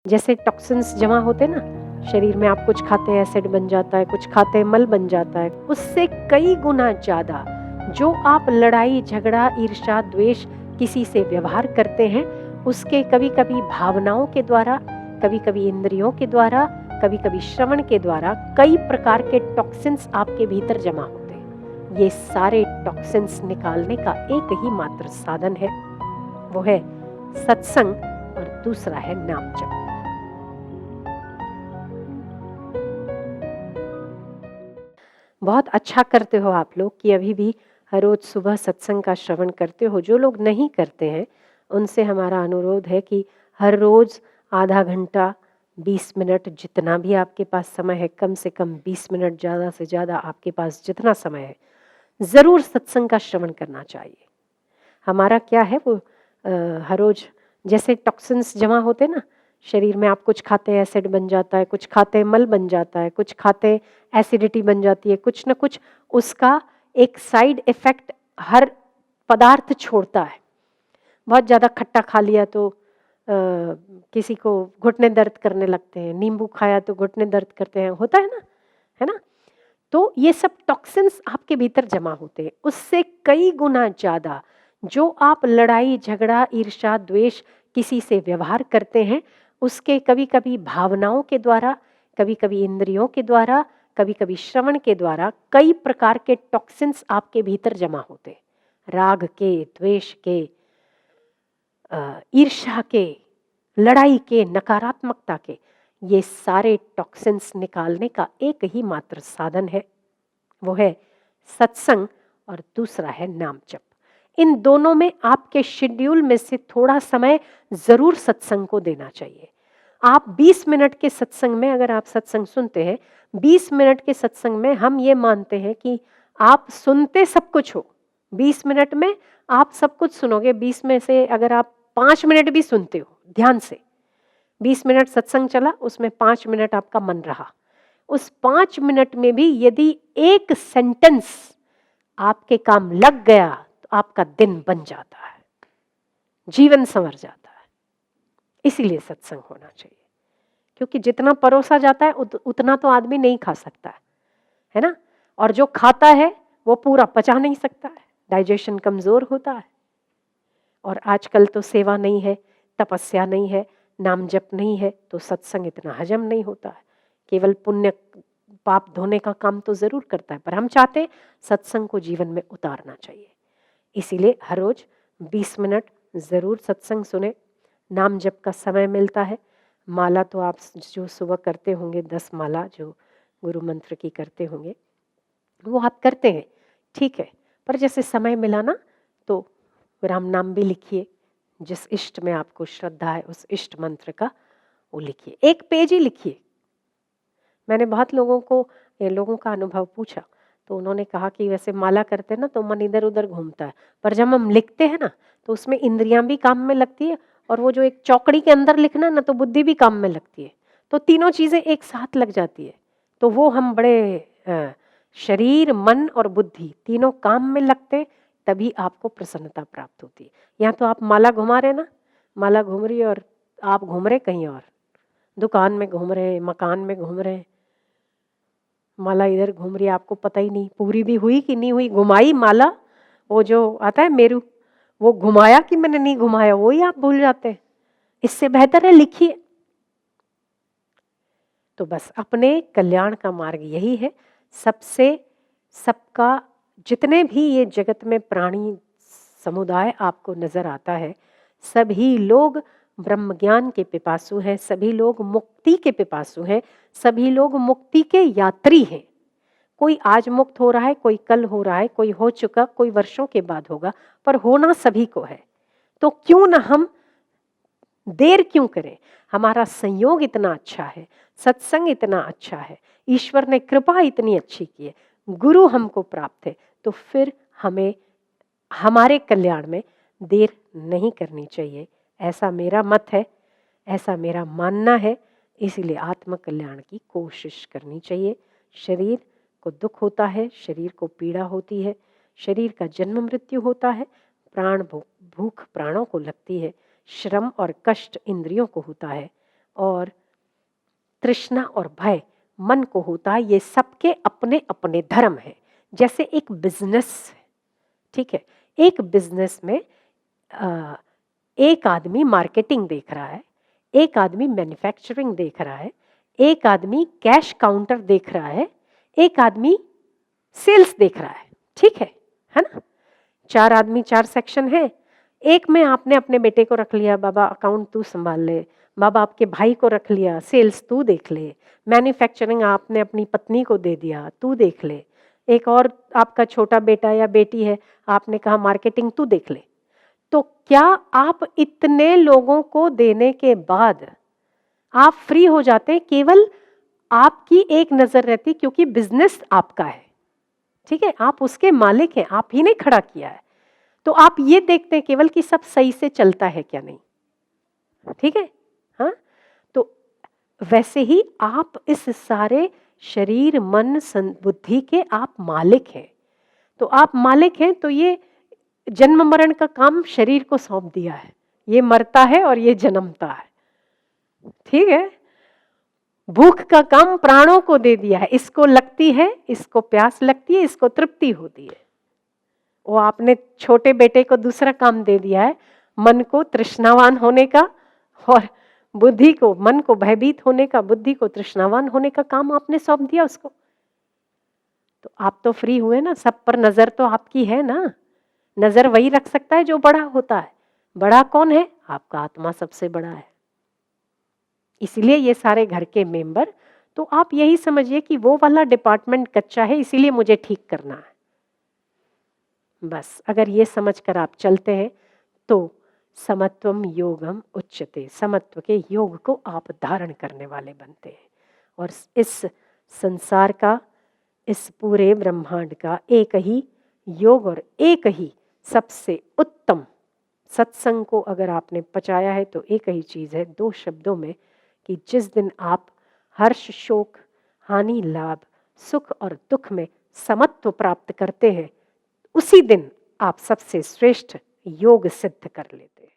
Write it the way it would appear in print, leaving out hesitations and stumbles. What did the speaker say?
जैसे टॉक्सिन्स जमा होते हैं ना शरीर में, आप कुछ खाते हैं एसिड बन जाता है, कुछ खाते हैं मल बन जाता है, उससे कई गुना ज्यादा जो आप लड़ाई झगड़ा ईर्ष्या द्वेष किसी से व्यवहार करते हैं, उसके कभी कभी भावनाओं के द्वारा, कभी कभी इंद्रियों के द्वारा, कभी कभी श्रवण के द्वारा कई प्रकार के टॉक्सिन्स आपके भीतर जमा होते हैं। ये सारे टॉक्सिन्स निकालने का एक ही मात्र साधन है, वो है सत्संग, और दूसरा है नाम जप। बहुत अच्छा करते हो आप लोग कि अभी भी हर रोज सुबह सत्संग का श्रवण करते हो। जो लोग नहीं करते हैं उनसे हमारा अनुरोध है कि हर रोज आधा घंटा 20 मिनट, जितना भी आपके पास समय है, कम से कम 20 मिनट, ज़्यादा से ज़्यादा आपके पास जितना समय है, ज़रूर सत्संग का श्रवण करना चाहिए। हमारा क्या है वो हर रोज जैसे टॉक्सिन्स जमा होते हैं ना शरीर में, आप कुछ खाते हैं एसिड बन जाता है, कुछ खाते हैं मल बन जाता है, कुछ खाते हैं एसिडिटी बन जाती है, कुछ ना कुछ उसका एक साइड इफेक्ट हर पदार्थ छोड़ता है। बहुत ज़्यादा खट्टा खा लिया तो किसी को घुटने दर्द करने लगते हैं, नींबू खाया तो घुटने दर्द करते हैं, होता है ना। तो ये सब टॉक्सिन्स आपके भीतर जमा होते हैं, उससे कई गुना ज्यादा जो आप लड़ाई झगड़ा ईर्ष्या द्वेष किसी से व्यवहार करते हैं, उसके कभी कभी भावनाओं के द्वारा, कभी कभी इंद्रियों के द्वारा, कभी कभी श्रवण के द्वारा कई प्रकार के टॉक्सिन्स आपके भीतर जमा होते हैं। राग के, द्वेष के, ईर्ष्या के, लड़ाई के, नकारात्मकता के, ये सारे टॉक्सिन्स निकालने का एक ही मात्र साधन है, वो है सत्संग, और दूसरा है नाम जप। इन दोनों में आपके शेड्यूल में से थोड़ा समय जरूर सत्संग को देना चाहिए। आप 20 मिनट के सत्संग में, अगर आप सत्संग सुनते हैं, 20 मिनट के सत्संग में हम ये मानते हैं कि आप सुनते सब कुछ हो। 20 मिनट में आप सब कुछ सुनोगे। 20 में से अगर आप 5 मिनट भी सुनते हो ध्यान से, 20 मिनट सत्संग चला, उसमें 5 मिनट आपका मन रहा, उस 5 मिनट में भी यदि एक सेंटेंस आपके काम लग गया तो आपका दिन बन जाता है, जीवन संवर जाता है। इसीलिए सत्संग होना चाहिए, क्योंकि जितना परोसा जाता है उतना तो आदमी नहीं खा सकता है ना। और जो खाता है वो पूरा पचा नहीं सकता है, डाइजेशन कमजोर होता है। और आजकल तो सेवा नहीं है, तपस्या नहीं है, नाम जप नहीं है, तो सत्संग इतना हजम नहीं होता है। केवल पुण्य पाप धोने का काम तो जरूर करता है, पर हम चाहते हैं सत्संग को जीवन में उतारना चाहिए। इसीलिए हर रोज 20 मिनट जरूर सत्संग सुने। नाम जप का समय मिलता है। माला तो आप जो सुबह करते होंगे, 10 माला जो गुरु मंत्र की करते होंगे, वो आप करते हैं, ठीक है। पर जैसे समय मिला ना तो राम नाम भी लिखिए। जिस इष्ट में आपको श्रद्धा है उस इष्ट मंत्र का वो लिखिए, एक पेज ही लिखिए। मैंने बहुत लोगों का अनुभव पूछा, तो उन्होंने कहा कि वैसे माला करते हैं ना तो मन इधर उधर घूमता है, पर जब हम लिखते हैं ना तो उसमें इंद्रियां भी काम में लगती है, और वो जो एक चौकड़ी के अंदर लिखना ना तो बुद्धि भी काम में लगती है, तो तीनों चीजें एक साथ लग जाती है। तो वो हम बड़े शरीर मन और बुद्धि तीनों काम में लगते, तभी आपको प्रसन्नता प्राप्त होती है। यहाँ तो आप माला घुमा रहे ना, माला घूम रही है और आप घूम रहे कहीं और, दुकान में घूम रहे, मकान में घूम रहे, माला इधर घूम रही है, आपको पता ही नहीं पूरी भी हुई कि नहीं हुई। घुमाई माला, वो जो आता है मेरू, वो घुमाया कि मैंने नहीं घुमाया, वो ही आप भूल जाते हैं। इससे बेहतर है लिखिए। तो बस अपने कल्याण का मार्ग यही है। सबसे सबका, जितने भी ये जगत में प्राणी समुदाय आपको नजर आता है, सभी लोग ब्रह्म ज्ञान के पिपासु हैं, सभी लोग मुक्ति के पिपासु हैं, सभी लोग मुक्ति के यात्री हैं। कोई आज मुक्त हो रहा है, कोई कल हो रहा है, कोई हो चुका, कोई वर्षों के बाद होगा, पर होना सभी को है। तो क्यों ना हम देर क्यों करें। हमारा संयोग इतना अच्छा है, सत्संग इतना अच्छा है, ईश्वर ने कृपा इतनी अच्छी की है, गुरु हमको प्राप्त है, तो फिर हमें हमारे कल्याण में देर नहीं करनी चाहिए। ऐसा मेरा मत है, ऐसा मेरा मानना है। इसीलिए आत्म कल्याण की कोशिश करनी चाहिए। शरीर को दुख होता है, शरीर को पीड़ा होती है, शरीर का जन्म मृत्यु होता है, भूख प्राणों को लगती है, श्रम और कष्ट इंद्रियों को होता है, और तृष्णा और भय मन को होता है। ये सबके अपने अपने धर्म हैं। जैसे एक बिजनेस, ठीक है, एक बिजनेस में एक आदमी मार्केटिंग देख रहा है, एक आदमी मैन्युफैक्चरिंग देख रहा है, एक आदमी कैश काउंटर देख रहा है, एक आदमी सेल्स देख रहा है, ठीक है ना। 4 आदमी 4 सेक्शन है। एक में आपने अपने बेटे को रख लिया, बाबा अकाउंट तू संभाल ले, बाबा आपके भाई को रख लिया, सेल्स तू देख ले, मैन्युफैक्चरिंग आपने अपनी पत्नी को दे दिया, तू देख ले, एक और आपका छोटा बेटा या बेटी है, आपने कहा मार्केटिंग तू देख ले। तो क्या आप इतने लोगों को देने के बाद आप फ्री हो जाते हैं? केवल आपकी एक नजर रहती, क्योंकि बिजनेस आपका है, ठीक है, आप उसके मालिक हैं, आप ही ने खड़ा किया है। तो आप ये देखते हैं केवल कि सब सही से चलता है क्या नहीं, ठीक है। हाँ, तो वैसे ही आप इस सारे शरीर मन बुद्धि के आप मालिक हैं। तो आप मालिक हैं, तो ये जन्म मरण का काम शरीर को सौंप दिया है। ये मरता है और ये जन्मता है, ठीक है। भूख का काम प्राणों को दे दिया है, इसको लगती है, इसको प्यास लगती है, इसको तृप्ति होती है। वो आपने छोटे बेटे को दूसरा काम दे दिया है, मन को तृष्णावान होने का और बुद्धि को, मन को भयभीत होने का, बुद्धि को तृष्णावान होने का काम आपने सौंप दिया उसको। तो आप तो फ्री हुए ना, सब पर नजर तो आपकी है ना। नजर वही रख सकता है जो बड़ा होता है। बड़ा कौन है? आपका आत्मा सबसे बड़ा है। इसीलिए ये सारे घर के मेंबर, तो आप यही समझिए कि वो वाला डिपार्टमेंट कच्चा है, इसीलिए मुझे ठीक करना है। बस अगर ये समझकर आप चलते हैं तो समत्वम योगम उच्यते, समत्व के योग को आप धारण करने वाले बनते हैं। और इस संसार का, इस पूरे ब्रह्मांड का एक ही योग और एक ही सबसे उत्तम सत्संग को अगर आपने पचाया है तो एक ही चीज़ है, 2 शब्दों में, कि जिस दिन आप हर्ष शोक हानि लाभ सुख और दुख में समत्व प्राप्त करते हैं, उसी दिन आप सबसे श्रेष्ठ योग सिद्ध कर लेते हैं।